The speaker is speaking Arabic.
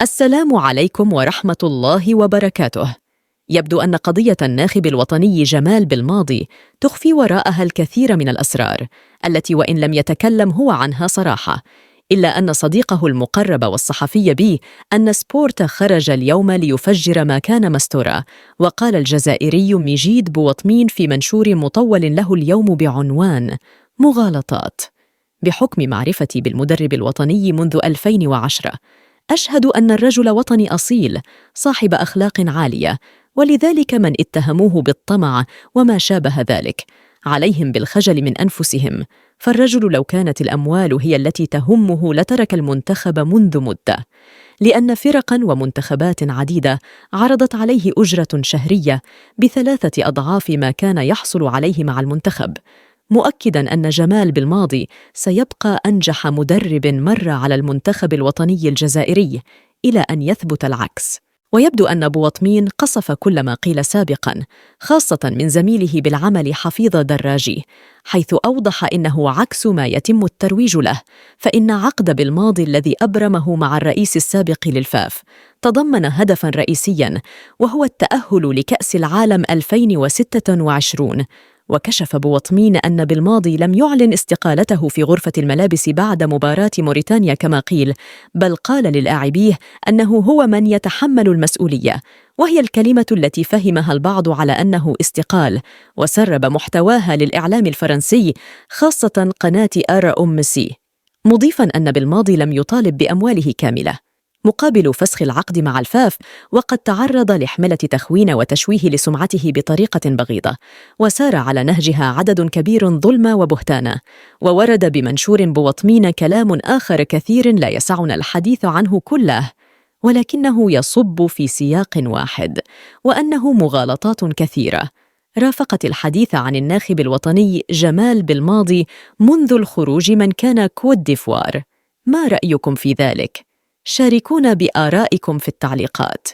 السلام عليكم ورحمة الله وبركاته. يبدو أن قضية الناخب الوطني جمال بالماضي تخفي وراءها الكثير من الأسرار التي وإن لم يتكلم هو عنها صراحة، إلا أن صديقه المقرب والصحفي بي أن سبورت خرج اليوم ليفجر ما كان مستورا. وقال الجزائري مجيد بوطمين في منشور مطول له اليوم بعنوان مغالطات: بحكم معرفتي بالمدرب الوطني منذ 2010 أشهد أن الرجل وطني أصيل صاحب أخلاق عالية، ولذلك من اتهموه بالطمع وما شابه ذلك عليهم بالخجل من أنفسهم، فالرجل لو كانت الأموال هي التي تهمه لترك المنتخب منذ مدة، لأن فرقاً ومنتخبات عديدة عرضت عليه أجرة شهرية ب3 أضعاف ما كان يحصل عليه مع المنتخب، مؤكداً أن جمال بالماضي سيبقى أنجح مدرب مر على المنتخب الوطني الجزائري إلى أن يثبت العكس. ويبدو أن بوطمين قصف كل ما قيل سابقاً، خاصة من زميله بالعمل حفيظ دراجي، حيث أوضح إنه عكس ما يتم الترويج له، فإن عقد بالماضي الذي أبرمه مع الرئيس السابق للفاف تضمن هدفاً رئيسياً، وهو التأهل لكأس العالم 2026. وكشف بوطمين أن بالماضي لم يعلن استقالته في غرفة الملابس بعد مباراة موريتانيا كما قيل، بل قال للاعبيه أنه هو من يتحمل المسؤولية، وهي الكلمة التي فهمها البعض على أنه استقال، وسرب محتواها للإعلام الفرنسي خاصة قناة RMC، مضيفاً أن بالماضي لم يطالب بأمواله كاملة مقابل فسخ العقد مع الفاف، وقد تعرض لحملة تخوين وتشويه لسمعته بطريقة بغيضة، وسار على نهجها عدد كبير ظلما وبهتانا. وورد بمنشور بوطمين كلام آخر كثير لا يسعنا الحديث عنه كله، ولكنه يصب في سياق واحد، وأنه مغالطات كثيرة رافقت الحديث عن الناخب الوطني جمال بالماضي منذ الخروج من كان كوت ديفوار. ما رأيكم في ذلك؟ شاركونا بآرائكم في التعليقات.